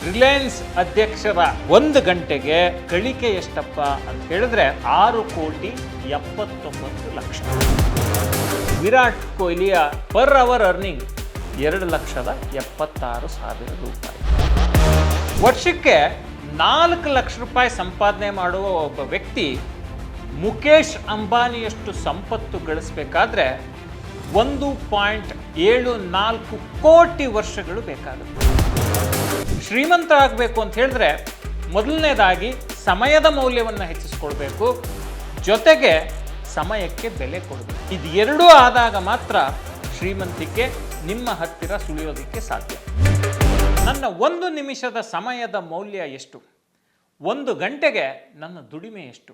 ರಿಲಯನ್ಸ್ ಅಧ್ಯಕ್ಷರ 1 ಗಂಟೆಗೆ ಗಳಿಕೆ ಎಷ್ಟಪ್ಪ ಅಂತ ಹೇಳಿದ್ರೆ 6,79,00,000. ವಿರಾಟ್ ಕೊಹ್ಲಿಯ ಪರ್ ಅವರ್ ಅರ್ನಿಂಗ್ 2,76,000 ರೂಪಾಯಿ. ವರ್ಷಕ್ಕೆ 4 ಲಕ್ಷ ರೂಪಾಯಿ ಸಂಪಾದನೆ ಮಾಡುವ ಒಬ್ಬ ವ್ಯಕ್ತಿ ಮುಖೇಶ್ ಅಂಬಾನಿಯಷ್ಟು ಸಂಪತ್ತು ಗಳಿಸಬೇಕಾದ್ರೆ 1.74 ಕೋಟಿ ವರ್ಷಗಳು ಬೇಕಾಗುತ್ತೆ. ಶ್ರೀಮಂತರಾಗಬೇಕು ಅಂತ ಹೇಳಿದ್ರೆ ಮೊದಲನೇದಾಗಿ ಸಮಯದ ಮೌಲ್ಯವನ್ನು ಹೆಚ್ಚಿಸ್ಕೊಳ್ಬೇಕು, ಜೊತೆಗೆ ಸಮಯಕ್ಕೆ ಬೆಲೆ ಕೊಡಬೇಕು. ಇದು ಎರಡೂ ಆದಾಗ ಮಾತ್ರ ಶ್ರೀಮಂತಿಕೆ ನಿಮ್ಮ ಹತ್ತಿರ ಸುಳಿಯೋದಕ್ಕೆ ಸಾಧ್ಯ. ನನ್ನ 1 ನಿಮಿಷದ ಸಮಯದ ಮೌಲ್ಯ ಎಷ್ಟು? 1 ಗಂಟೆಗೆ ನನ್ನ ದುಡಿಮೆ ಎಷ್ಟು?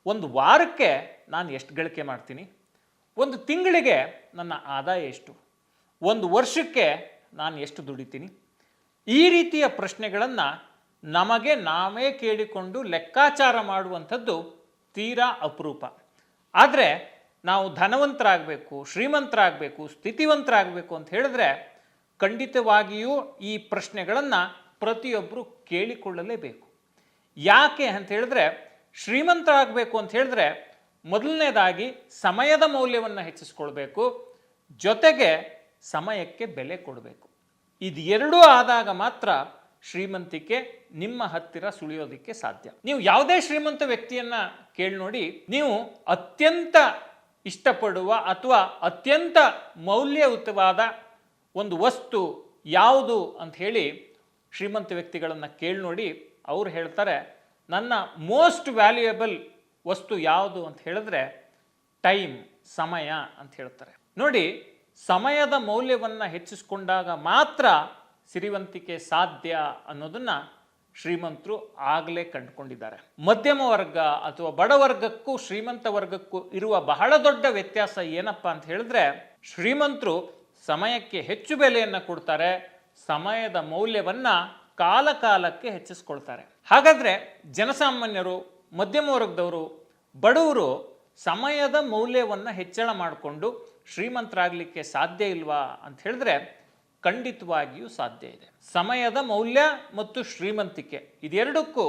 1 ವಾರಕ್ಕೆ ನಾನು ಎಷ್ಟು ಗಳಿಕೆ ಮಾಡ್ತೀನಿ? 1 ತಿಂಗಳಿಗೆ ನನ್ನ ಆದಾಯ ಎಷ್ಟು? 1 ವರ್ಷಕ್ಕೆ ನಾನು ಎಷ್ಟು ದುಡಿತೀನಿ? ಈ ರೀತಿಯ ಪ್ರಶ್ನೆಗಳನ್ನು ನಮಗೆ ನಾವೇ ಕೇಳಿಕೊಂಡು ಲೆಕ್ಕಾಚಾರ ಮಾಡುವಂಥದ್ದು ತೀರಾ ಅಪರೂಪ. ಆದರೆ ನಾವು ಧನವಂತರಾಗಬೇಕು, ಶ್ರೀಮಂತರಾಗಬೇಕು, ಸ್ಥಿತಿವಂತರಾಗಬೇಕು ಅಂತ ಹೇಳಿದ್ರೆ ಖಂಡಿತವಾಗಿಯೂ ಈ ಪ್ರಶ್ನೆಗಳನ್ನು ಪ್ರತಿಯೊಬ್ಬರು ಕೇಳಿಕೊಳ್ಳಲೇಬೇಕು. ಯಾಕೆ ಅಂತ ಹೇಳಿದ್ರೆ ಶ್ರೀಮಂತರಾಗಬೇಕು ಅಂತ ಹೇಳಿದ್ರೆ ಮೊದಲನೇದಾಗಿ ಸಮಯದ ಮೌಲ್ಯವನ್ನು ಹೆಚ್ಚಿಸ್ಕೊಳ್ಬೇಕು, ಜೊತೆಗೆ ಸಮಯಕ್ಕೆ ಬೆಲೆ ಕೊಡಬೇಕು. ಇದು ಎರಡೂ ಆದಾಗ ಮಾತ್ರ ಶ್ರೀಮಂತಿಕೆ ನಿಮ್ಮ ಹತ್ತಿರ ಸುಳಿಯೋದಕ್ಕೆ ಸಾಧ್ಯ. ನೀವು ಯಾವುದೇ ಶ್ರೀಮಂತ ವ್ಯಕ್ತಿಯನ್ನ ಕೇಳಿ ನೋಡಿ, ನೀವು ಅತ್ಯಂತ ಇಷ್ಟಪಡುವ ಅಥವಾ ಅತ್ಯಂತ ಮೌಲ್ಯಯುತವಾದ ಒಂದು ವಸ್ತು ಯಾವುದು ಅಂತ ಹೇಳಿ ಶ್ರೀಮಂತ ವ್ಯಕ್ತಿಗಳನ್ನು ಕೇಳಿ ನೋಡಿ, ಅವ್ರು ಹೇಳ್ತಾರೆ ನನ್ನ ಮೋಸ್ಟ್ ವ್ಯಾಲ್ಯೂಯಬಲ್ ವಸ್ತು ಯಾವುದು ಅಂತ ಹೇಳಿದ್ರೆ ಟೈಮ್, ಸಮಯ ಅಂತ ಹೇಳ್ತಾರೆ. ನೋಡಿ, ಸಮಯದ ಮೌಲ್ಯವನ್ನು ಹೆಚ್ಚಿಸ್ಕೊಂಡಾಗ ಮಾತ್ರ ಸಿರಿವಂತಿಕೆ ಸಾಧ್ಯ ಅನ್ನೋದನ್ನ ಶ್ರೀಮಂತರು ಆಗಲೇ ಕಂಡುಕೊಂಡಿದ್ದಾರೆ. ಮಧ್ಯಮ ವರ್ಗ ಅಥವಾ ಬಡವರ್ಗಕ್ಕೂ ಶ್ರೀಮಂತ ವರ್ಗಕ್ಕೂ ಇರುವ ಬಹಳ ದೊಡ್ಡ ವ್ಯತ್ಯಾಸ ಏನಪ್ಪ ಅಂತ ಹೇಳಿದ್ರೆ ಶ್ರೀಮಂತರು ಸಮಯಕ್ಕೆ ಹೆಚ್ಚು ಬೆಲೆಯನ್ನು ಕೊಡ್ತಾರೆ, ಸಮಯದ ಮೌಲ್ಯವನ್ನು ಕಾಲಕಾಲಕ್ಕೆ ಹೆಚ್ಚಿಸ್ಕೊಳ್ತಾರೆ. ಹಾಗಾದ್ರೆ ಜನಸಾಮಾನ್ಯರು, ಮಧ್ಯಮ ವರ್ಗದವರು, ಬಡವರು ಸಮಯದ ಮೌಲ್ಯವನ್ನು ಹೆಚ್ಚಳ ಮಾಡಿಕೊಂಡು ಶ್ರೀಮಂತರಾಗಲಿಕ್ಕೆ ಸಾಧ್ಯ ಇಲ್ವಾ ಅಂತ ಹೇಳಿದ್ರೆ ಖಂಡಿತವಾಗಿಯೂ ಸಾಧ್ಯ ಇದೆ. ಸಮಯದ ಮೌಲ್ಯ ಮತ್ತು ಶ್ರೀಮಂತಿಕೆ ಇದೆರಡಕ್ಕೂ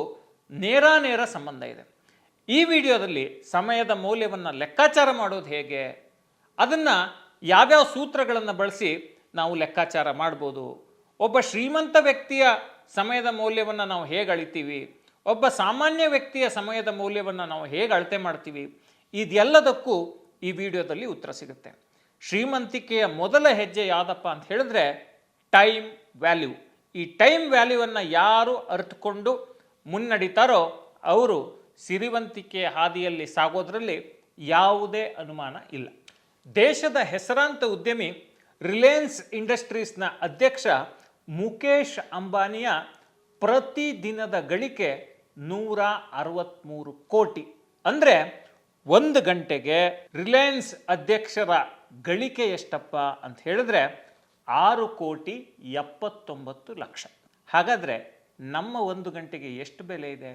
ನೇರ ಸಂಬಂಧ ಇದೆ. ಈ ವಿಡಿಯೋದಲ್ಲಿ ಸಮಯದ ಮೌಲ್ಯವನ್ನು ಲೆಕ್ಕಾಚಾರ ಮಾಡೋದು ಹೇಗೆ, ಅದನ್ನು ಯಾವ್ಯಾವ ಸೂತ್ರಗಳನ್ನು ಬಳಸಿ ನಾವು ಲೆಕ್ಕಾಚಾರ ಮಾಡ್ಬೋದು, ಒಬ್ಬ ಶ್ರೀಮಂತ ವ್ಯಕ್ತಿಯ ಸಮಯದ ಮೌಲ್ಯವನ್ನು ನಾವು ಹೇಗೆ ಅಳಿತೀವಿ, ಒಬ್ಬ ಸಾಮಾನ್ಯ ವ್ಯಕ್ತಿಯ ಸಮಯದ ಮೌಲ್ಯವನ್ನು ನಾವು ಹೇಗೆ ಅಳತೆ ಮಾಡ್ತೀವಿ, ಇದೆಲ್ಲದಕ್ಕೂ ಈ ವಿಡಿಯೋದಲ್ಲಿ ಉತ್ತರ ಸಿಗುತ್ತೆ. ಶ್ರೀಮಂತಿಕೆಯ ಮೊದಲ ಹೆಜ್ಜೆ ಯಾವುದಪ್ಪ ಅಂತ ಹೇಳಿದ್ರೆ ಟೈಮ್ ವ್ಯಾಲ್ಯೂ. ಈ ಟೈಮ್ ವ್ಯಾಲ್ಯೂವನ್ನು ಯಾರು ಅರಿತುಕೊಂಡು ಮುನ್ನಡೀತಾರೋ ಅವರು ಸಿರಿವಂತಿಕೆಯ ಹಾದಿಯಲ್ಲಿ ಸಾಗೋದ್ರಲ್ಲಿ ಯಾವುದೇ ಅನುಮಾನ ಇಲ್ಲ. ದೇಶದ ಹೆಸರಾಂತ ಉದ್ಯಮಿ ರಿಲಯನ್ಸ್ ಇಂಡಸ್ಟ್ರೀಸ್ನ ಅಧ್ಯಕ್ಷ ಮುಖೇಶ್ ಅಂಬಾನಿಯ ಪ್ರತಿದಿನದ ಗಳಿಕೆ 163 ಕೋಟಿ. ಅಂದರೆ 1 ಗಂಟೆಗೆ ರಿಲಯನ್ಸ್ ಅಧ್ಯಕ್ಷರ ಗಳಿಕೆ ಎಷ್ಟಪ್ಪ ಅಂತ ಹೇಳಿದ್ರೆ 6,79,00,000. ಹಾಗಾದರೆ ನಮ್ಮ 1 ಗಂಟೆಗೆ ಎಷ್ಟು ಬೆಲೆ ಇದೆ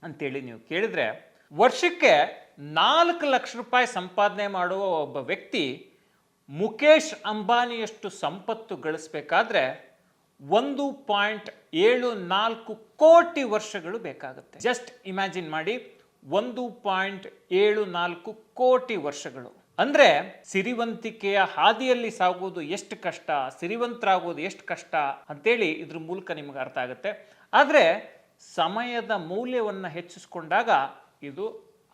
ಅಂತೇಳಿ ನೀವು ಕೇಳಿದ್ರೆ, ವರ್ಷಕ್ಕೆ 4 ಲಕ್ಷ ರೂಪಾಯಿ ಸಂಪಾದನೆ ಮಾಡುವ ಒಬ್ಬ ವ್ಯಕ್ತಿ ಮುಖೇಶ್ ಅಂಬಾನಿಯಷ್ಟು ಸಂಪತ್ತು ಗಳಿಸಬೇಕಾದ್ರೆ 1.74 ಕೋಟಿ ವರ್ಷಗಳು ಬೇಕಾಗುತ್ತೆ. ಜಸ್ಟ್ ಇಮ್ಯಾಜಿನ್ ಮಾಡಿ, 1.74 ಕೋಟಿ ವರ್ಷಗಳು. ಅಂದ್ರೆ ಸಿರಿವಂತಿಕೆಯ ಹಾದಿಯಲ್ಲಿ ಸಾಗುವುದು ಎಷ್ಟು ಕಷ್ಟ, ಸಿರಿವಂತರಾಗೋದು ಎಷ್ಟು ಕಷ್ಟ ಅಂತೇಳಿ ಇದ್ರ ಮೂಲಕ ನಿಮಗೆ ಅರ್ಥ ಆಗುತ್ತೆ. ಆದರೆ ಸಮಯದ ಮೌಲ್ಯವನ್ನು ಹೆಚ್ಚಿಸ್ಕೊಂಡಾಗ ಇದು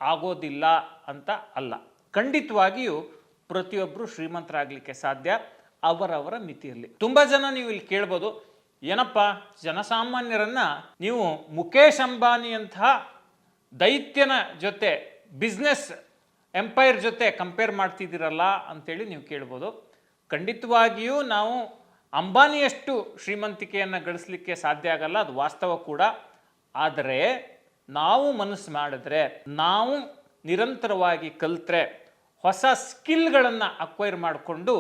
ಆಗೋದಿಲ್ಲ ಅಂತ ಅಲ್ಲ. ಖಂಡಿತವಾಗಿಯೂ ಪ್ರತಿಯೊಬ್ಬರು ಶ್ರೀಮಂತರಾಗಲಿಕ್ಕೆ ಸಾಧ್ಯ, ಅವರವರ ಮಿತಿಯಲ್ಲಿ. ತುಂಬ ಜನ ನೀವು ಇಲ್ಲಿ ಕೇಳ್ಬೋದು, ಏನಪ್ಪ ಜನಸಾಮಾನ್ಯರನ್ನ ನೀವು ಮುಖೇಶ್ ಅಂಬಾನಿಯಂತಹ ದೈತ್ಯನ ಜೊತೆ, ಬಿಸ್ನೆಸ್ ಎಂಪೈರ್ ಜೊತೆ ಕಂಪೇರ್ ಮಾಡ್ತಿದ್ದೀರಲ್ಲ ಅಂತೇಳಿ ನೀವು ಕೇಳ್ಬೋದು. ಖಂಡಿತವಾಗಿಯೂ ನಾವು ಅಂಬಾನಿಯಷ್ಟು ಶ್ರೀಮಂತಿಕೆಯನ್ನು ಗಳಿಸಲಿಕ್ಕೆ ಸಾಧ್ಯ ಆಗಲ್ಲ, ಅದು ವಾಸ್ತವ ಕೂಡ. ಆದರೆ ನಾವು ಮನಸ್ಸು ಮಾಡಿದ್ರೆ, ನಾವು ನಿರಂತರವಾಗಿ ಕಲಿತ್ರೆ, ಹೊಸ ಸ್ಕಿಲ್ಗಳನ್ನು ಅಕ್ವೈರ್ ಮಾಡಿಕೊಂಡು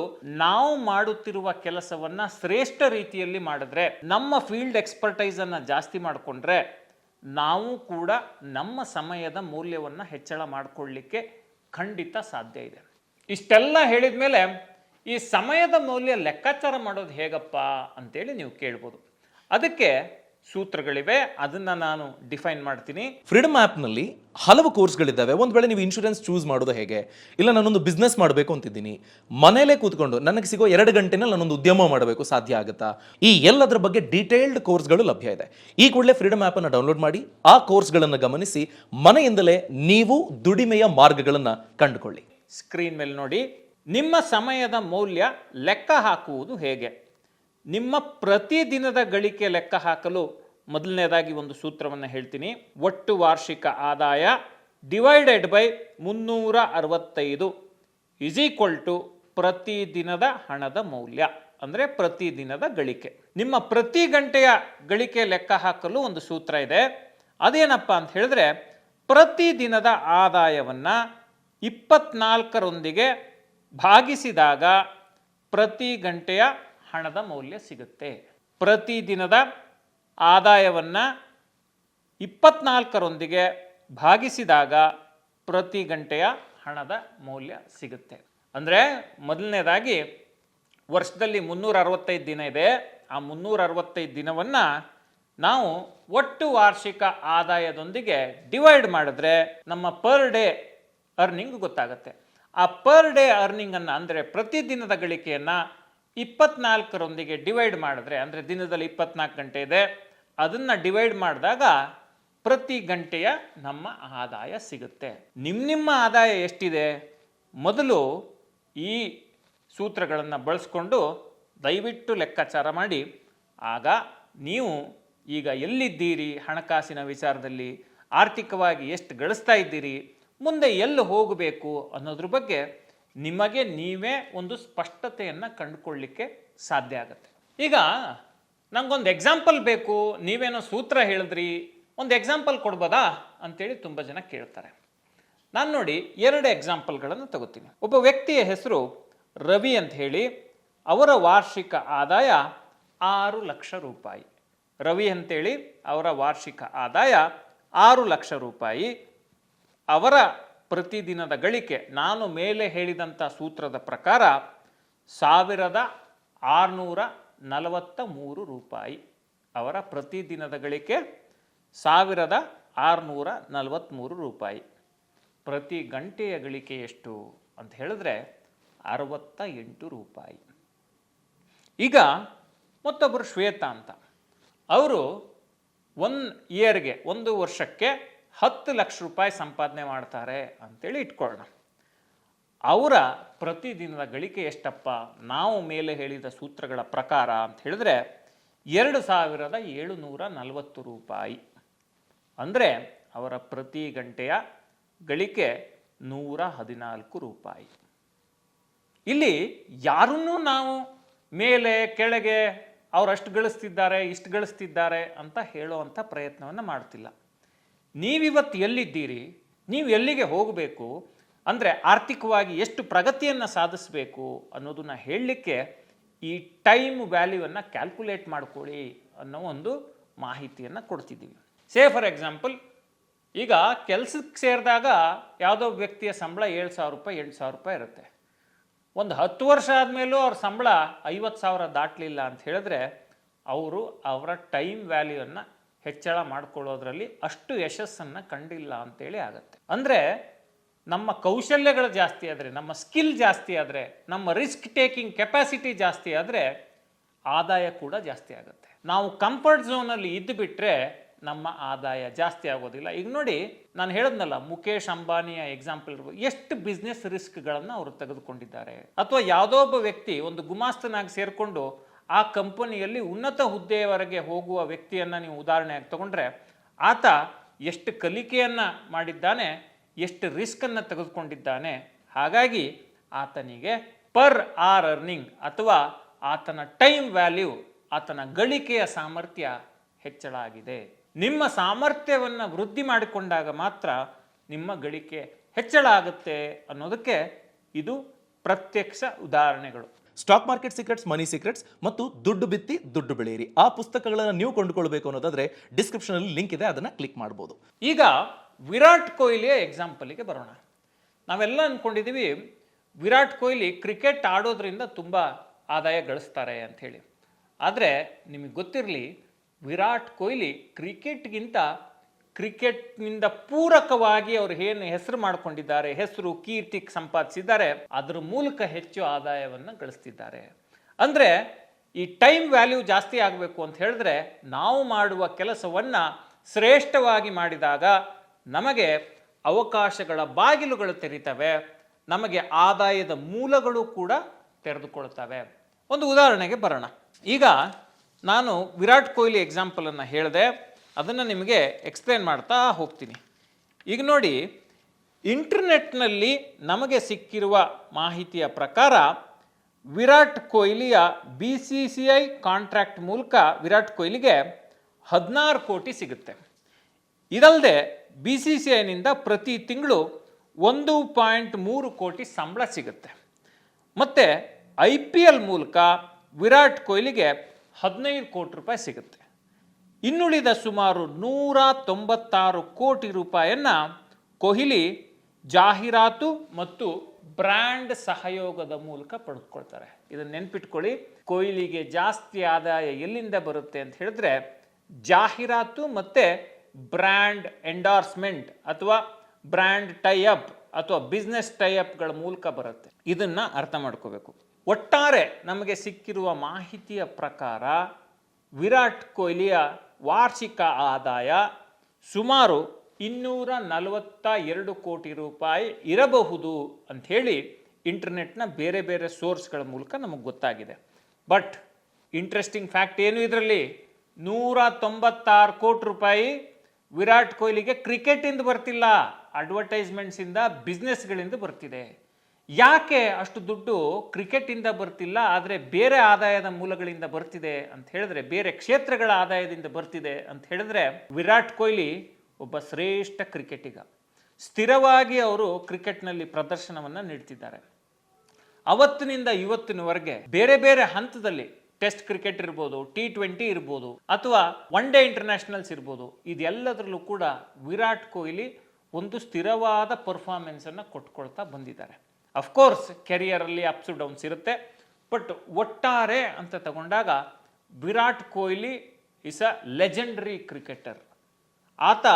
ನಾವು ಮಾಡುತ್ತಿರುವ ಕೆಲಸವನ್ನು ಶ್ರೇಷ್ಠ ರೀತಿಯಲ್ಲಿ ಮಾಡಿದ್ರೆ, ನಮ್ಮ ಫೀಲ್ಡ್ ಎಕ್ಸ್ಪರ್ಟೈಸನ್ನು ಜಾಸ್ತಿ ಮಾಡಿಕೊಂಡ್ರೆ ನಾವು ಕೂಡ ನಮ್ಮ ಸಮಯದ ಮೌಲ್ಯವನ್ನು ಹೆಚ್ಚಳ ಮಾಡಿಕೊಳ್ಳಲಿಕ್ಕೆ ಖಂಡಿತ ಸಾಧ್ಯ ಇದೆ. ಇಷ್ಟೆಲ್ಲ ಹೇಳಿದ ಮೇಲೆ ಈ ಸಮಯದ ಮೌಲ್ಯ ಲೆಕ್ಕಾಚಾರ ಮಾಡೋದು ಹೇಗಪ್ಪ ಅಂತೇಳಿ ನೀವು ಕೇಳ್ಬೋದು. ಅದಕ್ಕೆ ಸೂತ್ರಗಳಿವೆ, ಅದನ್ನ ನಾನು ಡಿಫೈನ್ ಮಾಡ್ತೀನಿ. ಫ್ರೀಡಮ್ ಆ್ಯಪ್ನಲ್ಲಿ ಹಲವು ಕೋರ್ಸ್ಗಳಿದ್ದಾವೆ. ಒಂದು ವೇಳೆ ನೀವು ಇನ್ಶೂರೆನ್ಸ್ ಚೂಸ್ ಮಾಡೋದು ಹೇಗೆ, ಇಲ್ಲ ನಾನೊಂದು ಬಿಸ್ನೆಸ್ ಮಾಡಬೇಕು ಅಂತಿದ್ದೀನಿ, ಮನೇಲೇ ಕೂತ್ಕೊಂಡು ನನಗೆ ಸಿಗೋ 2 ಗಂಟೆನಲ್ಲಿ ನಾನೊಂದು ಉದ್ಯಮ ಮಾಡಬೇಕು, ಸಾಧ್ಯ ಆಗುತ್ತಾ? ಈ ಎಲ್ಲದರ ಬಗ್ಗೆ ಡೀಟೇಲ್ಡ್ ಕೋರ್ಸ್ಗಳು ಲಭ್ಯ ಇದೆ. ಈ ಕೂಡಲೇ ಫ್ರೀಡಮ್ ಆ್ಯಪನ್ನು ಡೌನ್ಲೋಡ್ ಮಾಡಿ ಆ ಕೋರ್ಸ್ಗಳನ್ನು ಗಮನಿಸಿ ಮನೆಯಿಂದಲೇ ನೀವು ದುಡಿಮೆಯ ಮಾರ್ಗಗಳನ್ನು ಕಂಡುಕೊಳ್ಳಿ. ಸ್ಕ್ರೀನ್ ಮೇಲೆ ನೋಡಿ, ನಿಮ್ಮ ಸಮಯದ ಮೌಲ್ಯ ಲೆಕ್ಕ ಹಾಕುವುದು ಹೇಗೆ. ನಿಮ್ಮ ಪ್ರತಿದಿನದ ಗಳಿಕೆ ಲೆಕ್ಕ ಹಾಕಲು ಮೊದಲನೇದಾಗಿ ಒಂದು ಸೂತ್ರವನ್ನು ಹೇಳ್ತೀನಿ. ಒಟ್ಟು ವಾರ್ಷಿಕ ಆದಾಯ divided by 365 is equal to ಪ್ರತಿದಿನದ ಹಣದ ಮೌಲ್ಯ, ಅಂದರೆ ಪ್ರತಿದಿನದ ಗಳಿಕೆ. ನಿಮ್ಮ ಪ್ರತಿ ಗಂಟೆಯ ಗಳಿಕೆ ಲೆಕ್ಕ ಹಾಕಲು ಒಂದು ಸೂತ್ರ ಇದೆ. ಅದೇನಪ್ಪ ಅಂತ ಹೇಳಿದ್ರೆ, ಪ್ರತಿದಿನದ ಆದಾಯವನ್ನು 24ರೊಂದಿಗೆ ಭಾಗಿಸಿದಾಗ ಪ್ರತಿ ಗಂಟೆಯ ಹಣದ ಮೌಲ್ಯ ಸಿಗುತ್ತೆ. ಪ್ರತಿದಿನದ ಆದಾಯವನ್ನು 24ರೊಂದಿಗೆ ಭಾಗಿಸಿದಾಗ ಪ್ರತಿ ಗಂಟೆಯ ಹಣದ ಮೌಲ್ಯ ಸಿಗುತ್ತೆ. ಅಂದರೆ ಮೊದಲನೇದಾಗಿ ವರ್ಷದಲ್ಲಿ 365 ದಿನ ಇದೆ. ಆ 365 ದಿನವನ್ನು ನಾವು ಒಟ್ಟು ವಾರ್ಷಿಕ ಆದಾಯದೊಂದಿಗೆ ಡಿವೈಡ್ ಮಾಡಿದ್ರೆ ನಮ್ಮ ಪರ್ ಡೇ ಅರ್ನಿಂಗ್ ಗೊತ್ತಾಗುತ್ತೆ. ಆ ಪರ್ ಡೇ ಅರ್ನಿಂಗನ್ನು, ಅಂದರೆ ಪ್ರತಿದಿನದ ಗಳಿಕೆಯನ್ನು 24ರೊಂದಿಗೆ ಡಿವೈಡ್ ಮಾಡಿದ್ರೆ, ಅಂದರೆ ದಿನದಲ್ಲಿ 24 ಗಂಟೆ ಇದೆ, ಅದನ್ನು ಡಿವೈಡ್ ಮಾಡಿದಾಗ ಪ್ರತಿ ಗಂಟೆಯ ನಮ್ಮ ಆದಾಯ ಸಿಗುತ್ತೆ. ನಿಮ್ಮ ಆದಾಯ ಎಷ್ಟಿದೆ ಮೊದಲು ಈ ಸೂತ್ರಗಳನ್ನು ಬಳಸ್ಕೊಂಡು ದಯವಿಟ್ಟು ಲೆಕ್ಕಾಚಾರ ಮಾಡಿ. ಆಗ ನೀವು ಈಗ ಎಲ್ಲಿದ್ದೀರಿ ಹಣಕಾಸಿನ ವಿಚಾರದಲ್ಲಿ, ಆರ್ಥಿಕವಾಗಿ ಎಷ್ಟು ಗಳಿಸ್ತಾ ಇದ್ದೀರಿ, ಮುಂದೆ ಎಲ್ಲಿ ಹೋಗಬೇಕು ಅನ್ನೋದ್ರ ಬಗ್ಗೆ ನಿಮಗೆ ನೀವೇ ಒಂದು ಸ್ಪಷ್ಟತೆಯನ್ನು ಕಂಡುಕೊಳ್ಳಲಿಕ್ಕೆ ಸಾಧ್ಯ ಆಗುತ್ತೆ. ಈಗ ನಂಗೊಂದು ಎಕ್ಸಾಂಪಲ್ ಬೇಕು, ನೀವೇನೋ ಸೂತ್ರ ಹೇಳಿದ್ರಿ, ಒಂದು ಎಕ್ಸಾಂಪಲ್ ಕೊಡ್ಬೋದಾ ಅಂತೇಳಿ ತುಂಬ ಜನ ಕೇಳ್ತಾರೆ. ನಾನು ನೋಡಿ 2 ಎಕ್ಸಾಂಪಲ್ಗಳನ್ನು ತಗೋತೀನಿ. ಒಬ್ಬ ವ್ಯಕ್ತಿಯ ಹೆಸರು ರವಿ ಅಂತ ಹೇಳಿ, ಅವರ ವಾರ್ಷಿಕ ಆದಾಯ 6 ಲಕ್ಷ ರೂಪಾಯಿ. ರವಿ ಅಂತೇಳಿ ಅವರ ವಾರ್ಷಿಕ ಆದಾಯ 6 ಲಕ್ಷ ರೂಪಾಯಿ. ಅವರ ಪ್ರತಿದಿನದ ಗಳಿಕೆ ನಾನು ಮೇಲೆ ಹೇಳಿದಂಥ ಸೂತ್ರದ ಪ್ರಕಾರ 1643 ರೂಪಾಯಿ. ಅವರ ಪ್ರತಿದಿನದ ಗಳಿಕೆ 1643 ರೂಪಾಯಿ. ಪ್ರತಿ ಗಂಟೆಯ ಗಳಿಕೆ ಎಷ್ಟು ಅಂತ ಹೇಳಿದ್ರೆ 68 ರೂಪಾಯಿ. ಈಗ ಮತ್ತೊಬ್ಬರು ಶ್ವೇತಾ ಅಂತ, ಅವರು 1 ಇಯರ್ಗೆ, 1 ವರ್ಷಕ್ಕೆ 10 ಲಕ್ಷ ರೂಪಾಯಿ ಸಂಪಾದನೆ ಮಾಡ್ತಾರೆ ಅಂತೇಳಿ ಇಟ್ಕೊಳ್ಳೋಣ. ಅವರ ಪ್ರತಿದಿನದ ಗಳಿಕೆ ಎಷ್ಟಪ್ಪ ನಾವು ಮೇಲೆ ಹೇಳಿದ ಸೂತ್ರಗಳ ಪ್ರಕಾರ ಅಂತ ಹೇಳಿದ್ರೆ 2740 ರೂಪಾಯಿ. ಅಂದರೆ ಅವರ ಪ್ರತಿ ಗಂಟೆಯ ಗಳಿಕೆ 114 ರೂಪಾಯಿ. ಇಲ್ಲಿ ಯಾರನ್ನೂ ನಾವು ಮೇಲೆ ಕೆಳಗೆ ಅವರಷ್ಟು ಗಳಿಸ್ತಿದ್ದಾರೆ ಇಷ್ಟು ಗಳಿಸ್ತಿದ್ದಾರೆ ಅಂತ ಹೇಳುವಂಥ ಪ್ರಯತ್ನವನ್ನು ಮಾಡ್ತಿಲ್ಲ. ನೀವಿವತ್ತು ಎಲ್ಲಿದ್ದೀರಿ, ನೀವು ಎಲ್ಲಿಗೆ ಹೋಗಬೇಕು, ಅಂದರೆ ಆರ್ಥಿಕವಾಗಿ ಎಷ್ಟು ಪ್ರಗತಿಯನ್ನು ಸಾಧಿಸಬೇಕು ಅನ್ನೋದನ್ನು ಹೇಳಲಿಕ್ಕೆ ಈ ಟೈಮ್ ವ್ಯಾಲ್ಯೂವನ್ನು ಕ್ಯಾಲ್ಕುಲೇಟ್ ಮಾಡ್ಕೊಳ್ಳಿ ಅನ್ನೋ ಒಂದು ಮಾಹಿತಿಯನ್ನು ಕೊಡ್ತಿದ್ದೀವಿ. ಸೇ ಫಾರ್ ಎಕ್ಸಾಂಪಲ್, ಈಗ ಕೆಲಸಕ್ಕೆ ಸೇರಿದಾಗ ಯಾವುದೋ ವ್ಯಕ್ತಿಯ ಸಂಬಳ 7,000 ರೂಪಾಯಿ 8,000 ರೂಪಾಯಿ ಇರುತ್ತೆ. ಒಂದು 10 ವರ್ಷ ಆದಮೇಲೂ ಅವ್ರ ಸಂಬಳ 50,000 ದಾಟಲಿಲ್ಲ ಅಂತ ಹೇಳಿದ್ರೆ ಅವರು ಅವರ ಟೈಮ್ ವ್ಯಾಲ್ಯೂವನ್ನು ಹೆಚ್ಚಳ ಮಾಡ್ಕೊಳ್ಳೋದ್ರಲ್ಲಿ ಅಷ್ಟು ಯಶಸ್ಸನ್ನು ಕಂಡಿಲ್ಲ ಅಂತೇಳಿ ಆಗುತ್ತೆ. ಅಂದರೆ ನಮ್ಮ ಕೌಶಲ್ಯಗಳು ಜಾಸ್ತಿ ಆದರೆ, ನಮ್ಮ ಸ್ಕಿಲ್ ಜಾಸ್ತಿ ಆದರೆ, ನಮ್ಮ ರಿಸ್ಕ್ ಟೇಕಿಂಗ್ ಕೆಪಾಸಿಟಿ ಜಾಸ್ತಿ ಆದರೆ ಆದಾಯ ಕೂಡ ಜಾಸ್ತಿ ಆಗುತ್ತೆ. ನಾವು ಕಂಫರ್ಟ್ ಝೋನಲ್ಲಿ ಇದ್ದು ಬಿಟ್ಟರೆ ನಮ್ಮ ಆದಾಯ ಜಾಸ್ತಿ ಆಗೋದಿಲ್ಲ. ಈಗ ನೋಡಿ, ನಾನು ಹೇಳಿದ್ನಲ್ಲ, ಮುಖೇಶ್ ಅಂಬಾನಿಯ ಎಕ್ಸಾಂಪಲ್ ಇರ್ಬೋದು. ಎಷ್ಟು ಬಿಸ್ನೆಸ್ ರಿಸ್ಕ್ಗಳನ್ನು ಅವರು ತೆಗೆದುಕೊಂಡಿದ್ದಾರೆ. ಅಥವಾ ಯಾವುದೋ ಒಬ್ಬ ವ್ಯಕ್ತಿ ಒಂದು ಗುಮಾಸ್ತನಾಗಿ ಸೇರಿಕೊಂಡು ಆ ಕಂಪನಿಯಲ್ಲಿ ಉನ್ನತ ಹುದ್ದೆಯವರೆಗೆ ಹೋಗುವ ವ್ಯಕ್ತಿಯನ್ನು ನೀವು ಉದಾಹರಣೆಯಾಗಿ ತಗೊಂಡ್ರೆ, ಆತ ಎಷ್ಟು ಕಲಿಕೆಯನ್ನು ಮಾಡಿದ್ದಾನೆ, ಎಷ್ಟು ರಿಸ್ಕನ್ನು ತೆಗೆದುಕೊಂಡಿದ್ದಾನೆ. ಹಾಗಾಗಿ ಆತನಿಗೆ ಪರ್ ಆರ್ ಅರ್ನಿಂಗ್ ಅಥವಾ ಆತನ ಟೈಮ್ ವ್ಯಾಲ್ಯೂ, ಆತನ ಗಳಿಕೆಯ ಸಾಮರ್ಥ್ಯ ಹೆಚ್ಚಳ ಆಗಿದೆ. ನಿಮ್ಮ ಸಾಮರ್ಥ್ಯವನ್ನು ವೃದ್ಧಿ ಮಾಡಿಕೊಂಡಾಗ ಮಾತ್ರ ನಿಮ್ಮ ಗಳಿಕೆ ಹೆಚ್ಚಳ ಆಗುತ್ತೆ ಅನ್ನೋದಕ್ಕೆ ಇದು ಪ್ರತ್ಯಕ್ಷ ಉದಾಹರಣೆಗಳು. ಸ್ಟಾಕ್ ಮಾರ್ಕೆಟ್ ಸೀಕ್ರೆಟ್ಸ್, ಮನಿ ಸೀಕ್ರೆಟ್ಸ್ ಮತ್ತು ದುಡ್ಡು ಬಿತ್ತಿ ದುಡ್ಡು ಬೆಳೆಯಿರಿ, ಆ ಪುಸ್ತಕಗಳನ್ನು ನೀವು ಕೊಂಡುಕೊಳ್ಬೇಕು ಅನ್ನೋದಾದ್ರೆ ಡಿಸ್ಕ್ರಿಪ್ಷನ್ ಅಲ್ಲಿ ಲಿಂಕ್ ಇದೆ, ಅದನ್ನ ಕ್ಲಿಕ್ ಮಾಡಬಹುದು. ಈಗ ವಿರಾಟ್ ಕೊಹ್ಲಿಯ ಎಕ್ಸಾಂಪಲ್ಗೆ ಬರೋಣ. ನಾವೆಲ್ಲ ಅಂದ್ಕೊಂಡಿದ್ದೀವಿ ವಿರಾಟ್ ಕೊಹ್ಲಿ ಕ್ರಿಕೆಟ್ ಆಡೋದ್ರಿಂದ ತುಂಬ ಆದಾಯ ಗಳಿಸ್ತಾರೆ ಅಂಥೇಳಿ. ಆದರೆ ನಿಮಗೆ ಗೊತ್ತಿರಲಿ, ವಿರಾಟ್ ಕೊಹ್ಲಿ ಕ್ರಿಕೆಟ್ನಿಂದ ಪೂರಕವಾಗಿ ಅವರು ಏನು ಹೆಸರು ಮಾಡಿಕೊಂಡಿದ್ದಾರೆ, ಹೆಸರು ಕೀರ್ತಿ ಸಂಪಾದಿಸಿದ್ದಾರೆ, ಅದರ ಮೂಲಕ ಹೆಚ್ಚು ಆದಾಯವನ್ನು ಗಳಿಸ್ತಿದ್ದಾರೆ. ಅಂದರೆ ಈ ಟೈಮ್ ವ್ಯಾಲ್ಯೂ ಜಾಸ್ತಿ ಆಗಬೇಕು ಅಂತ ಹೇಳಿದ್ರೆ ನಾವು ಮಾಡುವ ಕೆಲಸವನ್ನು ಶ್ರೇಷ್ಠವಾಗಿ ಮಾಡಿದಾಗ ನಮಗೆ ಅವಕಾಶಗಳ ಬಾಗಿಲುಗಳು ತೆರೀತವೆ, ನಮಗೆ ಆದಾಯದ ಮೂಲಗಳು ಕೂಡ ತೆರೆದುಕೊಳ್ತವೆ. ಒಂದು ಉದಾಹರಣೆಗೆ ಬರೋಣ. ಈಗ ನಾನು ವಿರಾಟ್ ಕೊಹ್ಲಿ ಎಕ್ಸಾಂಪಲನ್ನು ಹೇಳಿದೆ, ಅದನ್ನು ನಿಮಗೆ ಎಕ್ಸ್ಪ್ಲೇನ್ ಮಾಡ್ತಾ ಹೋಗ್ತೀನಿ. ಈಗ ನೋಡಿ, ಇಂಟರ್ನೆಟ್ನಲ್ಲಿ ನಮಗೆ ಸಿಕ್ಕಿರುವ ಮಾಹಿತಿಯ ಪ್ರಕಾರ ವಿರಾಟ್ ಕೊಹ್ಲಿಯ BCCI ಕಾಂಟ್ರಾಕ್ಟ್ ಮೂಲಕ ವಿರಾಟ್ ಕೊಹ್ಲಿಗೆ 16 ಕೋಟಿ ಸಿಗುತ್ತೆ. ಇದಲ್ಲದೆ BCCIನಿಂದ ಪ್ರತಿ ತಿಂಗಳು 1.3 ಕೋಟಿ ಸಂಬಳ ಸಿಗುತ್ತೆ. ಮತ್ತು IPL ಮೂಲಕ ವಿರಾಟ್ ಕೊಹ್ಲಿಗೆ 15 ಕೋಟಿ ರೂಪಾಯಿ ಸಿಗುತ್ತೆ. ಇನ್ನುಳಿದ ಸುಮಾರು 196 ಕೋಟಿ ರೂಪಾಯಿಯನ್ನು ಕೊಹ್ಲಿ ಜಾಹೀರಾತು ಮತ್ತು ಬ್ರ್ಯಾಂಡ್ ಸಹಯೋಗದ ಮೂಲಕ ಪಡೆದುಕೊಳ್ತಾರೆ. ಇದನ್ನು ನೆನ್ಪಿಟ್ಕೊಳ್ಳಿ, ಕೊಹ್ಲಿಗೆ ಜಾಸ್ತಿ ಆದಾಯ ಎಲ್ಲಿಂದ ಬರುತ್ತೆ ಅಂತ ಹೇಳಿದ್ರೆ ಜಾಹೀರಾತು ಮತ್ತು ಬ್ರ್ಯಾಂಡ್ ಎಂಡಾರ್ಸ್ಮೆಂಟ್ ಅಥವಾ ಬ್ರ್ಯಾಂಡ್ ಟೈಅಪ್ ಅಥವಾ ಬಿಸ್ನೆಸ್ ಟೈಅಪ್ಗಳ ಮೂಲಕ ಬರುತ್ತೆ. ಇದನ್ನು ಅರ್ಥ ಮಾಡ್ಕೋಬೇಕು. ಒಟ್ಟಾರೆ ನಮಗೆ ಸಿಕ್ಕಿರುವ ಮಾಹಿತಿಯ ಪ್ರಕಾರ ವಿರಾಟ್ ಕೊಹ್ಲಿಯ ವಾರ್ಷಿಕ ಆದಾಯ ಸುಮಾರು 242 ಕೋಟಿ ರೂಪಾಯಿ ಇರಬಹುದು ಅಂಥೇಳಿ ಇಂಟರ್ನೆಟ್ನ ಬೇರೆ ಬೇರೆ ಸೋರ್ಸ್ಗಳ ಮೂಲಕ ನಮಗೆ ಗೊತ್ತಾಗಿದೆ. ಬಟ್ ಇಂಟ್ರೆಸ್ಟಿಂಗ್ ಫ್ಯಾಕ್ಟ್ ಏನು ಇದರಲ್ಲಿ, 196 ಕೋಟಿ ರೂಪಾಯಿ ವಿರಾಟ್ ಕೊಹ್ಲಿಗೆ ಕ್ರಿಕೆಟಿಂದ ಬರ್ತಿಲ್ಲ, ಅಡ್ವರ್ಟೈಸ್ಮೆಂಟ್ಸಿಂದ, ಬಿಸ್ನೆಸ್ಗಳಿಂದ ಬರ್ತಿದೆ. ಯಾಕೆ ಅಷ್ಟು ದುಡ್ಡು ಕ್ರಿಕೆಟಿಂದ ಬರ್ತಿಲ್ಲ, ಆದರೆ ಬೇರೆ ಆದಾಯದ ಮೂಲಗಳಿಂದ ಬರ್ತಿದೆ ಅಂತ ಹೇಳಿದ್ರೆ, ಬೇರೆ ಕ್ಷೇತ್ರಗಳ ಆದಾಯದಿಂದ ಬರ್ತಿದೆ ಅಂತ ಹೇಳಿದ್ರೆ, ವಿರಾಟ್ ಕೊಹ್ಲಿ ಒಬ್ಬ ಶ್ರೇಷ್ಠ ಕ್ರಿಕೆಟಿಗ. ಸ್ಥಿರವಾಗಿ ಅವರು ಕ್ರಿಕೆಟ್ನಲ್ಲಿ ಪ್ರದರ್ಶನವನ್ನು ನೀಡ್ತಿದ್ದಾರೆ. ಅವತ್ತಿನಿಂದ ಇವತ್ತಿನವರೆಗೆ ಬೇರೆ ಬೇರೆ ಹಂತದಲ್ಲಿ ಟೆಸ್ಟ್ ಕ್ರಿಕೆಟ್ ಇರ್ಬೋದು, T20 ಇರ್ಬೋದು, ಅಥವಾ ಒನ್ ಡೇ ಇಂಟರ್ನ್ಯಾಷನಲ್ಸ್ ಇರ್ಬೋದು, ಇದೆಲ್ಲದರಲ್ಲೂ ಕೂಡ ವಿರಾಟ್ ಕೊಹ್ಲಿ ಒಂದು ಸ್ಥಿರವಾದ ಪರ್ಫಾರ್ಮೆನ್ಸನ್ನು ಕೊಟ್ಕೊಳ್ತಾ ಬಂದಿದ್ದಾರೆ. ಅಫ್ಕೋರ್ಸ್ ಕೆರಿಯರಲ್ಲಿ ಅಪ್ಸ್ ಡೌನ್ಸ್ ಇರುತ್ತೆ, ಬಟ್ ಒಟ್ಟಾರೆ ಅಂತ ತಗೊಂಡಾಗ Virat Kohli is a legendary cricketer. ಆತ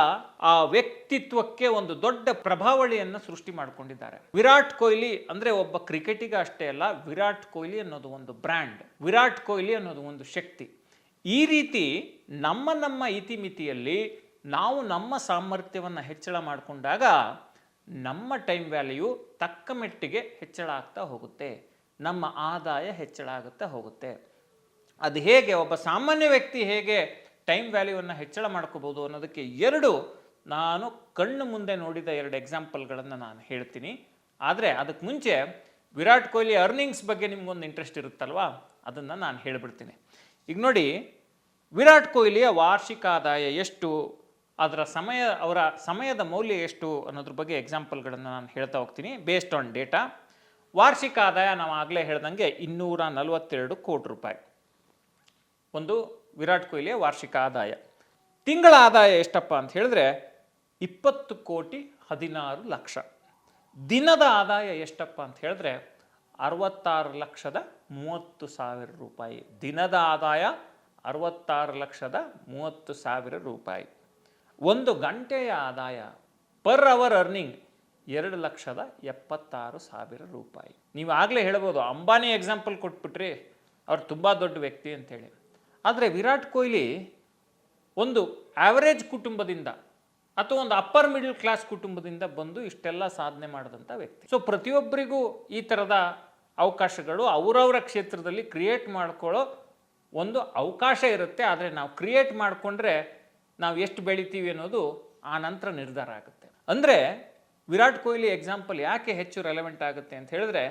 ಆ ವ್ಯಕ್ತಿತ್ವಕ್ಕೆ ಒಂದು ದೊಡ್ಡ ಪ್ರಭಾವಳಿಯನ್ನು ಸೃಷ್ಟಿ ಮಾಡಿಕೊಂಡಿದ್ದಾರೆ. ವಿರಾಟ್ ಕೊಹ್ಲಿ ಅಂದರೆ ಒಬ್ಬ ಕ್ರಿಕೆಟಿಗ ಅಷ್ಟೇ ಅಲ್ಲ, ವಿರಾಟ್ ಕೊಹ್ಲಿ ಅನ್ನೋದು ಒಂದು ಬ್ರ್ಯಾಂಡ್, ವಿರಾಟ್ ಕೊಹ್ಲಿ ಅನ್ನೋದು ಒಂದು ಶಕ್ತಿ. ಈ ರೀತಿ ನಮ್ಮ ಇತಿಮಿತಿಯಲ್ಲಿ ನಾವು ನಮ್ಮ ಸಾಮರ್ಥ್ಯವನ್ನು ಹೆಚ್ಚಳ ಮಾಡಿಕೊಂಡಾಗ ನಮ್ಮ ಟೈಮ್ ವ್ಯಾಲ್ಯೂ ತಕ್ಕ ಮಟ್ಟಿಗೆ ಹೆಚ್ಚಳ ಆಗ್ತಾ ಹೋಗುತ್ತೆ, ನಮ್ಮ ಆದಾಯ ಹೆಚ್ಚಳ ಆಗುತ್ತಾ ಹೋಗುತ್ತೆ. ಅದು ಹೇಗೆ, ಒಬ್ಬ ಸಾಮಾನ್ಯ ವ್ಯಕ್ತಿ ಹೇಗೆ ಟೈಮ್ ವ್ಯಾಲ್ಯೂವನ್ನು ಹೆಚ್ಚಳ ಮಾಡ್ಕೋಬೋದು ಅನ್ನೋದಕ್ಕೆ ನಾನು ಕಣ್ಣು ಮುಂದೆ ನೋಡಿದ 2 ಎಕ್ಸಾಂಪಲ್ಗಳನ್ನು ನಾನು ಹೇಳ್ತೀನಿ. ಆದರೆ ಅದಕ್ಕೆ ಮುಂಚೆ ವಿರಾಟ್ ಕೊಹ್ಲಿ ಅರ್ನಿಂಗ್ಸ್ ಬಗ್ಗೆ ನಿಮ್ಗೊಂದು ಇಂಟ್ರೆಸ್ಟ್ ಇರುತ್ತಲ್ವಾ, ಅದನ್ನು ನಾನು ಹೇಳಿಬಿಡ್ತೀನಿ. ಈಗ ನೋಡಿ, ವಿರಾಟ್ ಕೊಹ್ಲಿಯ ವಾರ್ಷಿಕ ಆದಾಯ ಎಷ್ಟು, ಅವರ ಸಮಯದ ಮೌಲ್ಯ ಎಷ್ಟು ಅನ್ನೋದ್ರ ಬಗ್ಗೆ ಎಕ್ಸಾಂಪಲ್ಗಳನ್ನು ನಾನು ಹೇಳ್ತಾ ಹೋಗ್ತೀನಿ ಬೇಸ್ಡ್ ಆನ್ ಡೇಟಾ. ವಾರ್ಷಿಕ ಆದಾಯ ನಾವು ಆಗಲೇ ಹೇಳ್ದಂಗೆ 242 ಕೋಟಿ ರೂಪಾಯಿ ಒಂದು ವಿರಾಟ್ ಕೊಹ್ಲಿಯ ವಾರ್ಷಿಕ ಆದಾಯ. ತಿಂಗಳ ಆದಾಯ ಎಷ್ಟಪ್ಪ ಅಂತ ಹೇಳಿದ್ರೆ 20 ಕೋಟಿ 16 ಲಕ್ಷ. ದಿನದ ಆದಾಯ ಎಷ್ಟಪ್ಪ ಅಂತ ಹೇಳಿದ್ರೆ 66,30,000 ರೂಪಾಯಿ. ದಿನದ ಆದಾಯ 66,30,000 ರೂಪಾಯಿ. 1 ಗಂಟೆಯ ಆದಾಯ ಪರ್ ಅವರ್ ಅರ್ನಿಂಗ್ 2,76,000 ರೂಪಾಯಿ. ನೀವು ಆಗಲೇ ಹೇಳ್ಬೋದು, ಅಂಬಾನಿ ಎಕ್ಸಾಂಪಲ್ ಕೊಟ್ಬಿಟ್ರಿ, ಅವ್ರು ತುಂಬ ದೊಡ್ಡ ವ್ಯಕ್ತಿ ಅಂತೇಳಿ. ಆದರೆ ವಿರಾಟ್ ಕೊಹ್ಲಿ ಒಂದು ಆವರೇಜ್ ಕುಟುಂಬದಿಂದ ಅಥವಾ ಒಂದು ಅಪ್ಪರ್ ಮಿಡಲ್ ಕ್ಲಾಸ್ ಕುಟುಂಬದಿಂದ ಬಂದು ಇಷ್ಟೆಲ್ಲ ಸಾಧನೆ ಮಾಡಿದಂಥ ವ್ಯಕ್ತಿ. ಸೊ ಪ್ರತಿಯೊಬ್ಬರಿಗೂ ಈ ಥರದ ಅವಕಾಶಗಳು ಅವರವರ ಕ್ಷೇತ್ರದಲ್ಲಿ ಕ್ರಿಯೇಟ್ ಮಾಡ್ಕೊಳ್ಳೋ ಒಂದು ಅವಕಾಶ ಇರುತ್ತೆ. ಆದರೆ ನಾವು ಕ್ರಿಯೇಟ್ ಮಾಡಿಕೊಂಡ್ರೆ ನಾವು ಎಷ್ಟು ಬೆಳಿತೀವಿ ಅನ್ನೋದು ಆ ನಂತರ ನಿರ್ಧಾರ ಆಗುತ್ತೆ. ಅಂದರೆ ವಿರಾಟ್ ಕೊಹ್ಲಿ ಎಕ್ಸಾಂಪಲ್ ಯಾಕೆ ಹೆಚ್ಚು ರೆಲೆವೆಂಟ್ ಆಗುತ್ತೆ ಅಂತ ಹೇಳಿದ್ರೆ,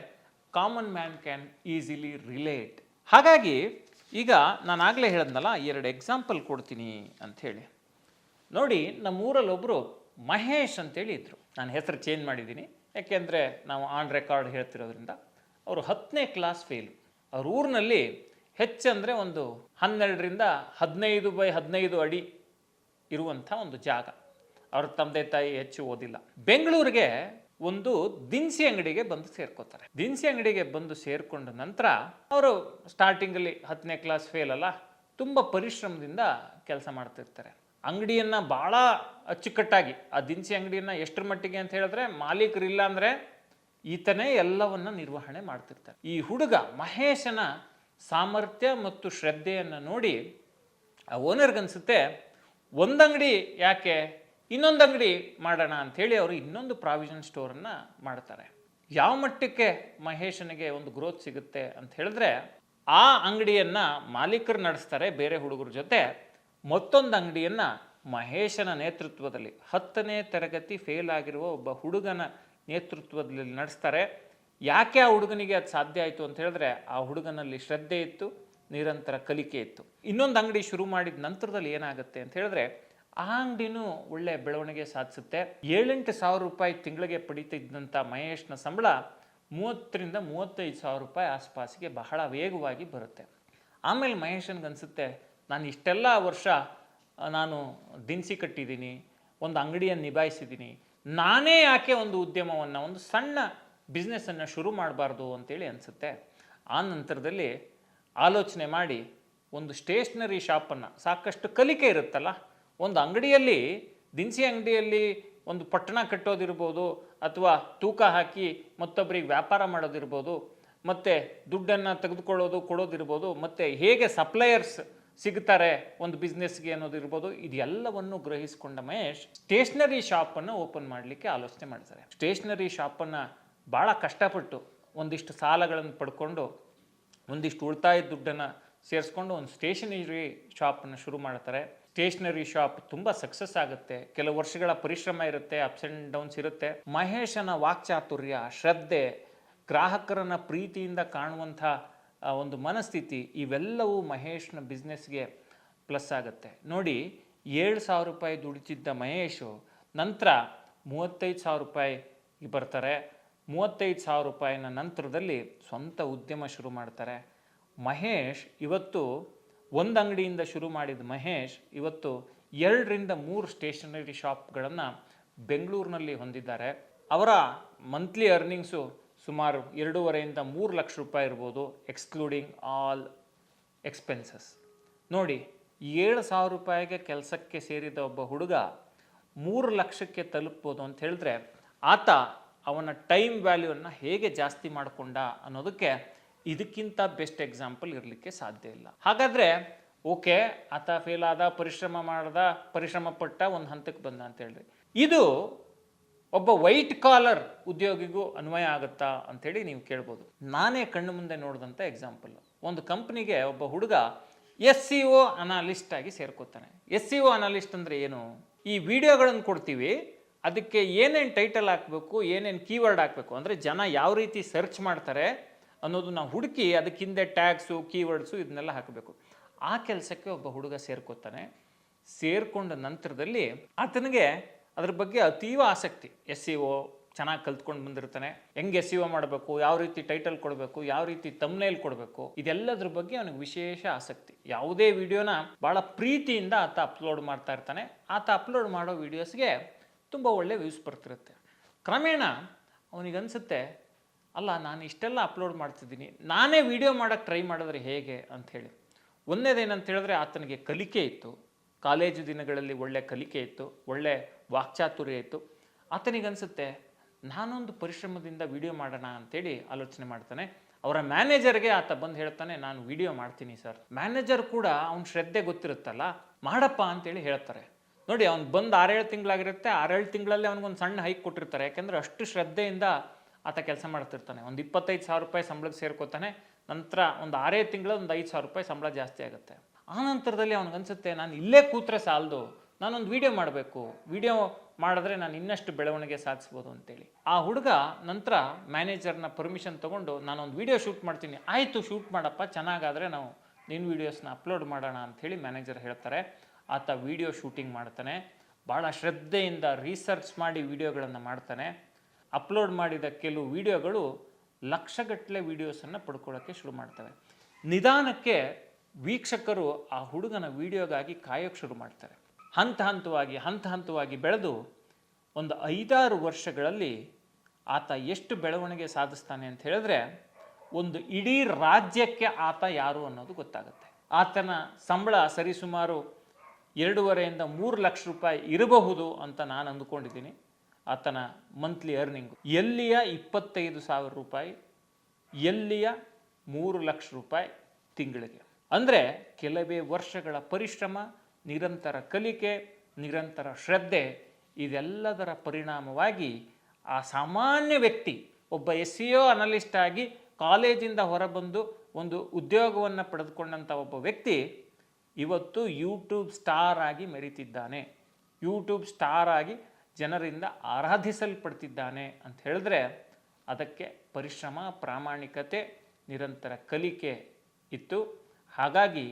common man can easily relate. ಹಾಗಾಗಿ ಈಗ ನಾನು ಆಗಲೇ ಹೇಳಿದ್ನಲ್ಲ, 2 ಎಕ್ಸಾಂಪಲ್ ಕೊಡ್ತೀನಿ ಅಂಥೇಳಿ. ನೋಡಿ, ನಮ್ಮೂರಲ್ಲಿ ಒಬ್ಬರು ಮಹೇಶ್ ಅಂತೇಳಿ ಇದ್ದರು. ನಾನು ಹೆಸರು ಚೇಂಜ್ ಮಾಡಿದ್ದೀನಿ, ಯಾಕೆಂದರೆ ನಾವು ಆನ್ ರೆಕಾರ್ಡ್ ಹೇಳ್ತಿರೋದ್ರಿಂದ. ಅವರು 10ನೇ ಕ್ಲಾಸ್ ಫೇಲು. ಅವ್ರ ಊರಿನಲ್ಲಿ ಹೆಚ್ಚಂದರೆ ಒಂದು 12ರಿಂದ 15x15 ಅಡಿ ಇರುವಂಥ ಒಂದು ಜಾಗ. ಅವ್ರ ತಂದೆ ತಾಯಿ ಹೆಚ್ಚು ಓದಿಲ್ಲ. ಬೆಂಗಳೂರಿಗೆ ಒಂದು ದಿನಸಿ ಅಂಗಡಿಗೆ ಬಂದು ಸೇರ್ಕೋತಾರೆ. ದಿನಸಿ ಅಂಗಡಿಗೆ ಬಂದು ಸೇರ್ಕೊಂಡ ನಂತರ ಅವರು ಸ್ಟಾರ್ಟಿಂಗಲ್ಲಿ 10ನೇ ಕ್ಲಾಸ್ ಫೇಲ್ ಅಲ್ಲ, ತುಂಬ ಪರಿಶ್ರಮದಿಂದ ಕೆಲಸ ಮಾಡ್ತಿರ್ತಾರೆ. ಅಂಗಡಿಯನ್ನು ಭಾಳ ಅಚ್ಚುಕಟ್ಟಾಗಿ, ಆ ದಿನಸಿ ಅಂಗಡಿಯನ್ನು ಎಷ್ಟರ ಮಟ್ಟಿಗೆ ಅಂತ ಹೇಳಿದ್ರೆ ಮಾಲೀಕರಿಲ್ಲ ಅಂದರೆ ಈತನೇ ಎಲ್ಲವನ್ನ ನಿರ್ವಹಣೆ ಮಾಡ್ತಿರ್ತಾರೆ. ಈ ಹುಡುಗ ಮಹೇಶನ ಸಾಮರ್ಥ್ಯ ಮತ್ತು ಶ್ರದ್ಧೆಯನ್ನು ನೋಡಿ ಆ ಓನರ್ಗನ್ಸುತ್ತೆ, ಒಂದಂಗಡಿ ಯಾಕೆ ಇನ್ನೊಂದು ಅಂಗಡಿ ಮಾಡೋಣ ಅಂಥೇಳಿ ಅವರು ಇನ್ನೊಂದು ಪ್ರಾವಿಷನ್ ಸ್ಟೋರನ್ನು ಮಾಡ್ತಾರೆ. ಯಾವ ಮಟ್ಟಕ್ಕೆ ಮಹೇಶನಿಗೆ ಒಂದು ಗ್ರೋತ್ ಸಿಗುತ್ತೆ ಅಂತ ಹೇಳಿದ್ರೆ, ಆ ಅಂಗಡಿಯನ್ನು ಮಾಲೀಕರು ನಡೆಸ್ತಾರೆ ಬೇರೆ ಹುಡುಗರ ಜೊತೆ, ಮತ್ತೊಂದು ಅಂಗಡಿಯನ್ನು ಮಹೇಶನ ನೇತೃತ್ವದಲ್ಲಿ 10ನೇ ತರಗತಿ ಫೇಲ್ ಆಗಿರುವ ಒಬ್ಬ ಹುಡುಗನ ನೇತೃತ್ವದಲ್ಲಿ ನಡೆಸ್ತಾರೆ. ಯಾಕೆ ಆ ಹುಡುಗನಿಗೆ ಅದು ಸಾಧ್ಯ ಆಯಿತು ಅಂತ ಹೇಳಿದ್ರೆ, ಆ ಹುಡುಗನಲ್ಲಿ ಶ್ರದ್ಧೆ ಇತ್ತು, ನಿರಂತರ ಕಲಿಕೆ ಇತ್ತು. ಇನ್ನೊಂದು ಅಂಗಡಿ ಶುರು ಮಾಡಿದ ನಂತರದಲ್ಲಿ ಏನಾಗುತ್ತೆ ಅಂತ ಹೇಳಿದ್ರೆ, ಆ ಅಂಗಡಿನೂ ಒಳ್ಳೆ ಬೆಳವಣಿಗೆ ಸಾಧಿಸುತ್ತೆ. 7-8 ಸಾವಿರ ರೂಪಾಯಿ ತಿಂಗಳಿಗೆ ಪಡಿತಿದ್ದಂಥ ಮಹೇಶ್ನ ಸಂಬಳ 30,000 to 35,000 ರೂಪಾಯಿ ಆಸ್ಪಾಸಿಗೆ ಬಹಳ ವೇಗವಾಗಿ ಬರುತ್ತೆ. ಆಮೇಲೆ ಮಹೇಶನ್ಗನ್ಸುತ್ತೆ, ನಾನು ಇಷ್ಟೆಲ್ಲ ವರ್ಷ ನಾನು ದಿನಸಿ ಕಟ್ಟಿದ್ದೀನಿ, ಒಂದು ಅಂಗಡಿಯನ್ನು ನಿಭಾಯಿಸಿದ್ದೀನಿ, ನಾನೇ ಯಾಕೆ ಒಂದು ಉದ್ಯಮವನ್ನು, ಒಂದು ಸಣ್ಣ ಬಿಸ್ನೆಸ್ಸನ್ನು ಶುರು ಮಾಡಬಾರ್ದು ಅಂತೇಳಿ ಅನಿಸುತ್ತೆ. ಆ ನಂತರದಲ್ಲಿ ಆಲೋಚನೆ ಮಾಡಿ ಒಂದು ಸ್ಟೇಷ್ನರಿ ಶಾಪನ್ನು, ಸಾಕಷ್ಟು ಕಲಿಕೆ ಇರುತ್ತಲ್ಲ, ಒಂದು ಅಂಗಡಿಯಲ್ಲಿ ದಿನಸಿ ಅಂಗಡಿಯಲ್ಲಿ ಒಂದು ಪಟ್ಟಣ ಕಟ್ಟೋದಿರ್ಬೋದು, ಅಥವಾ ತೂಕ ಹಾಕಿ ಮತ್ತೊಬ್ಬರಿಗೆ ವ್ಯಾಪಾರ ಮಾಡೋದಿರ್ಬೋದು, ಮತ್ತು ದುಡ್ಡನ್ನು ತೆಗೆದುಕೊಳ್ಳೋದು ಕೊಡೋದಿರ್ಬೋದು, ಮತ್ತು ಹೇಗೆ ಸಪ್ಲೈಯರ್ಸ್ ಸಿಗ್ತಾರೆ ಒಂದು ಬಿಸ್ನೆಸ್ಗೆ ಅನ್ನೋದಿರ್ಬೋದು, ಇದೆಲ್ಲವನ್ನು ಗ್ರಹಿಸಿಕೊಂಡ ಮಹೇಶ್ ಸ್ಟೇಷ್ನರಿ ಶಾಪನ್ನು ಓಪನ್ ಮಾಡಲಿಕ್ಕೆ ಆಲೋಚನೆ ಮಾಡ್ತಾರೆ. ಸ್ಟೇಷ್ನರಿ ಶಾಪನ್ನು ಭಾಳ ಕಷ್ಟಪಟ್ಟು ಒಂದಿಷ್ಟು ಸಾಲಗಳನ್ನು ಪಡ್ಕೊಂಡು ಒಂದಿಷ್ಟು ಉಳಿತಾಯ ದುಡ್ಡನ್ನು ಸೇರಿಸ್ಕೊಂಡು ಒಂದು ಸ್ಟೇಷನರಿ ಶಾಪನ್ನು ಶುರು ಮಾಡ್ತಾರೆ. ಸ್ಟೇಷನರಿ ಶಾಪ್ ತುಂಬ ಸಕ್ಸಸ್ ಆಗುತ್ತೆ. ಕೆಲವು ವರ್ಷಗಳ ಪರಿಶ್ರಮ ಇರುತ್ತೆ, ಅಪ್ಸ್ ಆ್ಯಂಡ್ ಡೌನ್ಸ್ ಇರುತ್ತೆ. ಮಹೇಶನ ವಾಕ್ಚಾತುರ್ಯ, ಶ್ರದ್ಧೆ, ಗ್ರಾಹಕರನ್ನು ಪ್ರೀತಿಯಿಂದ ಕಾಣುವಂಥ ಒಂದು ಮನಸ್ಥಿತಿ, ಇವೆಲ್ಲವೂ ಮಹೇಶ್ನ ಬಿಸ್ನೆಸ್ಗೆ ಪ್ಲಸ್ ಆಗುತ್ತೆ. ನೋಡಿ, 7,000 ರೂಪಾಯಿ ದುಡಿತಿದ್ದ ಮಹೇಶು ನಂತರ 35,000 ರೂಪಾಯಿಗೆ ಬರ್ತಾರೆ. 35,000 ರೂಪಾಯಿನ ನಂತರದಲ್ಲಿ ಸ್ವಂತ ಉದ್ಯಮ ಶುರು ಮಾಡ್ತಾರೆ. ಮಹೇಶ್ ಇವತ್ತು ಒಂದು ಅಂಗಡಿಯಿಂದ ಶುರು ಮಾಡಿದ ಮಹೇಶ್ ಇವತ್ತು 2ರಿಂದ 3 ಸ್ಟೇಷನರಿ ಶಾಪ್ಗಳನ್ನು ಬೆಂಗಳೂರಿನಲ್ಲಿ ಹೊಂದಿದ್ದಾರೆ. ಅವರ ಮಂತ್ಲಿ ಅರ್ನಿಂಗ್ಸು ಸುಮಾರು 2.5 to 3 ಲಕ್ಷ ರೂಪಾಯಿ ಇರ್ಬೋದು, ಎಕ್ಸ್ಕ್ಲೂಡಿಂಗ್ ಆಲ್ ಎಕ್ಸ್ಪೆನ್ಸಸ್. ನೋಡಿ, 7,000 ರೂಪಾಯಿಗೆ ಕೆಲಸಕ್ಕೆ ಸೇರಿದ ಒಬ್ಬ ಹುಡುಗ 3 ಲಕ್ಷಕ್ಕೆ ತಲುಪ್ಬೋದು ಅಂತ ಹೇಳಿದ್ರೆ, ಆತ ಅವನ ಟೈಮ್ ವ್ಯಾಲ್ಯೂವನ್ನು ಹೇಗೆ ಜಾಸ್ತಿ ಮಾಡಿಕೊಂಡ ಅನ್ನೋದಕ್ಕೆ ಇದಕ್ಕಿಂತ ಬೆಸ್ಟ್ ಎಕ್ಸಾಂಪಲ್ ಇರಲಿಕ್ಕೆ ಸಾಧ್ಯ ಇಲ್ಲ. ಹಾಗಾದರೆ ಓಕೆ, ಆತ ಫೇಲ್ ಆದ, ಪರಿಶ್ರಮ ಪಟ್ಟ, ಒಂದು ಹಂತಕ್ಕೆ ಬಂದ ಅಂತ ಹೇಳ್ರಿ. ಇದು ಒಬ್ಬ ವೈಟ್ ಕಾಲರ್ ಉದ್ಯೋಗಿಗೂ ಅನ್ವಯ ಆಗುತ್ತಾ ಅಂಥೇಳಿ ನೀವು ಕೇಳ್ಬೋದು. ನಾನೇ ಕಣ್ಣು ಮುಂದೆ ನೋಡಿದಂಥ ಎಕ್ಸಾಂಪಲ್, ಒಂದು ಕಂಪ್ನಿಗೆ ಒಬ್ಬ ಹುಡುಗ SEO ಅನಾಲಿಸ್ಟ್ ಆಗಿ ಸೇರ್ಕೋತಾನೆ. SEO ಅನಾಲಿಸ್ಟ್ ಅಂದರೆ ಏನು? ಈ ವಿಡಿಯೋಗಳನ್ನು ಕೊಡ್ತೀವಿ, ಅದಕ್ಕೆ ಏನೇನು ಟೈಟಲ್ ಹಾಕಬೇಕು, ಏನೇನು ಕೀವರ್ಡ್ ಹಾಕಬೇಕು, ಅಂದರೆ ಜನ ಯಾವ ರೀತಿ ಸರ್ಚ್ ಮಾಡ್ತಾರೆ ಅನ್ನೋದು ನಾವು ಹುಡುಕಿ ಅದಕ್ಕಿಂದೆ ಟ್ಯಾಗ್ಸು, ಕೀವರ್ಡ್ಸು ಇದನ್ನೆಲ್ಲ ಹಾಕಬೇಕು. ಆ ಕೆಲಸಕ್ಕೆ ಒಬ್ಬ ಹುಡುಗ ಸೇರ್ಕೋತಾನೆ. ಸೇರ್ಕೊಂಡ ನಂತರದಲ್ಲಿ ಆತನಿಗೆ ಅದ್ರ ಬಗ್ಗೆ ಅತೀವ ಆಸಕ್ತಿ. SEO ಚೆನ್ನಾಗಿ ಕಲ್ತ್ಕೊಂಡು ಬಂದಿರ್ತಾನೆ. ಹೆಂಗೆ SEO ಮಾಡಬೇಕು, ಯಾವ ರೀತಿ ಟೈಟಲ್ ಕೊಡಬೇಕು, ಯಾವ ರೀತಿ ತಮ್ನೇಲ್ ಕೊಡಬೇಕು, ಇದೆಲ್ಲದ್ರ ಬಗ್ಗೆ ಅವನಿಗೆ ವಿಶೇಷ ಆಸಕ್ತಿ. ಯಾವುದೇ ವಿಡಿಯೋನ ಭಾಳ ಪ್ರೀತಿಯಿಂದ ಆತ ಅಪ್ಲೋಡ್ ಮಾಡ್ತಾ ಇರ್ತಾನೆ. ಆತ ಅಪ್ಲೋಡ್ ಮಾಡೋ ವಿಡಿಯೋಸ್ಗೆ ತುಂಬ ಒಳ್ಳೆ ವ್ಯೂಸ್ ಬರ್ತಿರುತ್ತೆ. ಕ್ರಮೇಣ ಅವನಿಗನ್ಸುತ್ತೆ, ಅಲ್ಲ, ನಾನು ಇಷ್ಟೆಲ್ಲ ಅಪ್ಲೋಡ್ ಮಾಡ್ತಿದ್ದೀನಿ, ನಾನೇ ವಿಡಿಯೋ ಮಾಡೋಕ್ಕೆ ಟ್ರೈ ಮಾಡಿದ್ರೆ ಹೇಗೆ ಅಂಥೇಳಿ. ಒಂದೇದೇನಂತ ಹೇಳಿದ್ರೆ, ಆತನಿಗೆ ಕಲಿಕೆ ಇತ್ತು, ಕಾಲೇಜು ದಿನಗಳಲ್ಲಿ ಒಳ್ಳೆ ಕಲಿಕೆ ಇತ್ತು, ಒಳ್ಳೆ ವಾಕ್ಚಾತುರ್ಯ ಇತ್ತು. ಆತನಿಗನ್ಸುತ್ತೆ, ನಾನೊಂದು ಪರಿಶ್ರಮದಿಂದ ವಿಡಿಯೋ ಮಾಡೋಣ ಅಂತೇಳಿ ಆಲೋಚನೆ ಮಾಡ್ತಾನೆ. ಅವರ ಮ್ಯಾನೇಜರ್ಗೆ ಆತ ಬಂದು ಹೇಳ್ತಾನೆ, ನಾನು ವಿಡಿಯೋ ಮಾಡ್ತೀನಿ ಸರ್. ಮ್ಯಾನೇಜರ್ ಕೂಡ ಅವ್ನ ಶ್ರದ್ಧೆ ಗೊತ್ತಿರುತ್ತಲ್ಲ, ಮಾಡಪ್ಪ ಅಂತೇಳಿ ಹೇಳ್ತಾರೆ. ನೋಡಿ, ಅವ್ನು ಬಂದು 6-7 ತಿಂಗಳಾಗಿರುತ್ತೆ. 6-7 ತಿಂಗಳಲ್ಲಿ ಅವ್ನಿಗೊಂದು ಸಣ್ಣ ಹೈಕ್ ಕೊಟ್ಟಿರ್ತಾರೆ. ಯಾಕೆಂದರೆ ಅಷ್ಟು ಶ್ರದ್ಧೆಯಿಂದ ಆತ ಕೆಲಸ ಮಾಡ್ತಿರ್ತಾನೆ. ಒಂದು 25,000 ರೂಪಾಯಿ ಸಂಬಳಕ್ಕೆ ಸೇರ್ಕೋತಾನೆ. ನಂತರ ಒಂದು 6 ತಿಂಗಳ ಒಂದು 5,000 ರೂಪಾಯಿ ಸಂಬಳ ಜಾಸ್ತಿ ಆಗುತ್ತೆ. ಆ ನಂತರದಲ್ಲಿ ಅವನಿಗನ್ಸುತ್ತೆ, ನಾನು ಇಲ್ಲೇ ಕೂತ್ರೆ ಸಾಲದು, ನಾನೊಂದು ವಿಡಿಯೋ ಮಾಡಬೇಕು, ವಿಡಿಯೋ ಮಾಡಿದ್ರೆ ನಾನು ಇನ್ನಷ್ಟು ಬೆಳವಣಿಗೆ ಸಾಧಿಸ್ಬೋದು ಅಂತೇಳಿ. ಆ ಹುಡುಗ ನಂತರ ಮ್ಯಾನೇಜರ್ನ ಪರ್ಮಿಷನ್ ತೊಗೊಂಡು, ನಾನೊಂದು ವಿಡಿಯೋ ಶೂಟ್ ಮಾಡ್ತೀನಿ. ಆಯಿತು, ಶೂಟ್ ಮಾಡಪ್ಪ, ಚೆನ್ನಾಗಾದರೆ ನಾವು ನಿನ್ನ ವೀಡಿಯೋಸ್ನ ಅಪ್ಲೋಡ್ ಮಾಡೋಣ ಅಂಥೇಳಿ ಮ್ಯಾನೇಜರ್ ಹೇಳ್ತಾರೆ. ಆತ ವಿಡಿಯೋ ಶೂಟಿಂಗ್ ಮಾಡ್ತಾನೆ. ಭಾಳ ಶ್ರದ್ಧೆಯಿಂದ ರಿಸರ್ಚ್ ಮಾಡಿ ವಿಡಿಯೋಗಳನ್ನು ಮಾಡ್ತಾನೆ. ಅಪ್ಲೋಡ್ ಮಾಡಿದ ಕೆಲವು ವಿಡಿಯೋಗಳು ಲಕ್ಷಗಟ್ಟಲೆ ವೀಡಿಯೋಸನ್ನು ಪಡ್ಕೊಳ್ಳೋಕ್ಕೆ ಶುರು ಮಾಡ್ತವೆ. ನಿಧಾನಕ್ಕೆ ವೀಕ್ಷಕರು ಆ ಹುಡುಗನ ವಿಡಿಯೋಗಾಗಿ ಕಾಯೋಕ್ಕೆ ಶುರು ಮಾಡ್ತಾರೆ. ಹಂತ ಹಂತವಾಗಿ ಬೆಳೆದು ಒಂದು 5-6 ವರ್ಷಗಳಲ್ಲಿ ಆತ ಎಷ್ಟು ಬೆಳವಣಿಗೆ ಸಾಧಿಸ್ತಾನೆ ಅಂತ ಹೇಳಿದ್ರೆ, ಒಂದು ಇಡೀ ರಾಜ್ಯಕ್ಕೆ ಆತ ಯಾರು ಅನ್ನೋದು ಗೊತ್ತಾಗುತ್ತೆ. ಆತನ ಸಂಬಳ ಸರಿಸುಮಾರು 2.5 ಇಂದ 3 ಲಕ್ಷ ರೂಪಾಯಿ ಇರಬಹುದು ಅಂತ ನಾನು ಅಂದುಕೊಂಡಿದ್ದೀನಿ. ಆತನ ಮಂತ್ಲಿ ಅರ್ನಿಂಗು ಎಲ್ಲಿಯ 25,000 ರೂಪಾಯಿ, ಎಲ್ಲಿಯ 3 ಲಕ್ಷ ರೂಪಾಯಿ ತಿಂಗಳಿಗೆ. ಅಂದರೆ ಕೆಲವೇ ವರ್ಷಗಳ ಪರಿಶ್ರಮ, ನಿರಂತರ ಕಲಿಕೆ, ನಿರಂತರ ಶ್ರದ್ಧೆ, ಇದೆಲ್ಲದರ ಪರಿಣಾಮವಾಗಿ ಆ ಸಾಮಾನ್ಯ ವ್ಯಕ್ತಿ ಒಬ್ಬ SEO ಅನಲಿಸ್ಟ್ ಆಗಿ ಕಾಲೇಜಿಂದ ಹೊರಬಂದು ಒಂದು ಉದ್ಯೋಗವನ್ನು ಪಡೆದುಕೊಂಡಂಥ ಒಬ್ಬ ವ್ಯಕ್ತಿ ಇವತ್ತು ಯೂಟ್ಯೂಬ್ ಸ್ಟಾರ್ ಆಗಿ ಮೆರೀತಿದ್ದಾನೆ, ಯೂಟ್ಯೂಬ್ ಸ್ಟಾರ್ ಆಗಿ ಜನರಿಂದ ಆರಾಧಿಸಲ್ಪಡ್ತಿದ್ದಾನೆ ಅಂತ ಹೇಳಿದ್ರೆ ಅದಕ್ಕೆ ಪರಿಶ್ರಮ, ಪ್ರಾಮಾಣಿಕತೆ, ನಿರಂತರ ಕಲಿಕೆ ಇತ್ತು. ಹಾಗಾಗಿ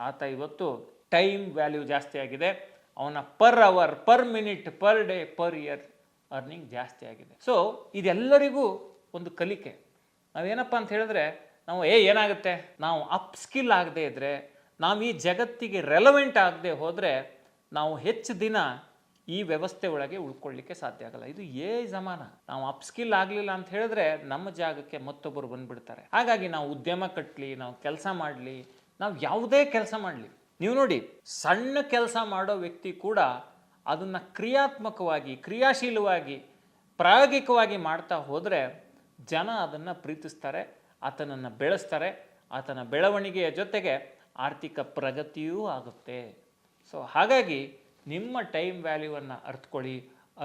ಆತ ಇವತ್ತು ಟೈಮ್ ವ್ಯಾಲ್ಯೂ ಜಾಸ್ತಿ ಆಗಿದೆ, ಅವನ per hour, per minute, per day, per year earning ಜಾಸ್ತಿ ಆಗಿದೆ. ಸೊ ಇದೆಲ್ಲರಿಗೂ ಒಂದು ಕಲಿಕೆ. ನಾವೇನಪ್ಪ ಅಂತ ಹೇಳಿದ್ರೆ ನಾವು ಏನಾಗುತ್ತೆ, ನಾವು ಅಪ್ ಸ್ಕಿಲ್ ಆಗದೆ ಇದ್ದರೆ, ನಾವು ಈ ಜಗತ್ತಿಗೆ ರೆಲವೆಂಟ್ ಆಗದೆ ಹೋದರೆ ನಾವು ಹೆಚ್ಚು ದಿನ ಈ ವ್ಯವಸ್ಥೆ ಒಳಗೆ ಉಳ್ಕೊಳ್ಳಿಕ್ಕೆ ಸಾಧ್ಯ ಆಗಲ್ಲ. ಇದು ಜಮಾನ. ನಾವು ಅಪ್ ಸ್ಕಿಲ್ ಆಗಲಿಲ್ಲ ಅಂತ ಹೇಳಿದ್ರೆ ನಮ್ಮ ಜಾಗಕ್ಕೆ ಮತ್ತೊಬ್ಬರು ಬಂದುಬಿಡ್ತಾರೆ. ಹಾಗಾಗಿ ನಾವು ಉದ್ಯಮ ಕಟ್ಟಲಿ, ನಾವು ಕೆಲಸ ಮಾಡಲಿ, ನಾವು ಯಾವುದೇ ಕೆಲಸ ಮಾಡಲಿ, ನೀವು ನೋಡಿ ಸಣ್ಣ ಕೆಲಸ ಮಾಡೋ ವ್ಯಕ್ತಿ ಕೂಡ ಅದನ್ನು ಕ್ರಿಯಾತ್ಮಕವಾಗಿ, ಕ್ರಿಯಾಶೀಲವಾಗಿ, ಪ್ರಾಯೋಗಿಕವಾಗಿ ಮಾಡ್ತಾ ಹೋದರೆ ಜನ ಅದನ್ನು ಪ್ರೀತಿಸ್ತಾರೆ, ಆತನನ್ನು ಬೆಳೆಸ್ತಾರೆ. ಆತನ ಬೆಳವಣಿಗೆಯ ಜೊತೆಗೆ ಆರ್ಥಿಕ ಪ್ರಗತಿಯೂ ಆಗುತ್ತೆ. ಸೊ ಹಾಗಾಗಿ ನಿಮ್ಮ ಟೈಮ್ ವ್ಯಾಲ್ಯೂವನ್ನು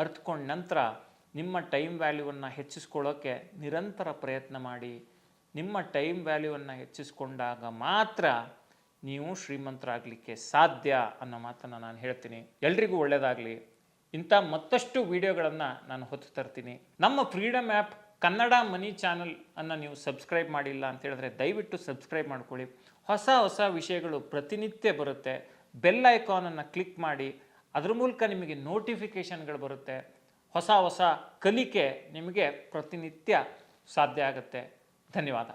ಅರ್ಥಕೊಂಡ ನಂತರ ನಿಮ್ಮ ಟೈಮ್ ವ್ಯಾಲ್ಯೂವನ್ನು ಹೆಚ್ಚಿಸ್ಕೊಳ್ಳೋಕ್ಕೆ ನಿರಂತರ ಪ್ರಯತ್ನ ಮಾಡಿ. ನಿಮ್ಮ ಟೈಮ್ ವ್ಯಾಲ್ಯೂವನ್ನು ಹೆಚ್ಚಿಸ್ಕೊಂಡಾಗ ಮಾತ್ರ ನೀವು ಶ್ರೀಮಂತರಾಗಲಿಕ್ಕೆ ಸಾಧ್ಯ ಅನ್ನೋ ಮಾತನ್ನು ನಾನು ಹೇಳ್ತೀನಿ. ಎಲ್ರಿಗೂ ಒಳ್ಳೆಯದಾಗಲಿ. ಇಂಥ ಮತ್ತಷ್ಟು ವಿಡಿಯೋಗಳನ್ನು ನಾನು ಹೊತ್ತು ತರ್ತೀನಿ. ನಮ್ಮ ಫ್ರೀಡಮ್ ಆ್ಯಪ್ ಕನ್ನಡ ಮನಿ ಚಾನಲ್ ಅನ್ನು ನೀವು ಸಬ್ಸ್ಕ್ರೈಬ್ ಮಾಡಿಲ್ಲ ಅಂತ ಹೇಳಿದ್ರೆ ದಯವಿಟ್ಟು ಸಬ್ಸ್ಕ್ರೈಬ್ ಮಾಡ್ಕೊಳ್ಳಿ. ಹೊಸ ಹೊಸ ವಿಷಯಗಳು ಪ್ರತಿನಿತ್ಯ ಬರುತ್ತೆ. ಬೆಲ್ ಐಕಾನನ್ನು ಕ್ಲಿಕ್ ಮಾಡಿ, ಅದ್ರ ಮೂಲಕ ನಿಮಗೆ ನೋಟಿಫಿಕೇಷನ್ಗಳು ಬರುತ್ತೆ. ಹೊಸ ಹೊಸ ಕಲಿಕೆ ನಿಮಗೆ ಪ್ರತಿನಿತ್ಯ ಸಾಧ್ಯ ಆಗುತ್ತೆ. ಧನ್ಯವಾದ.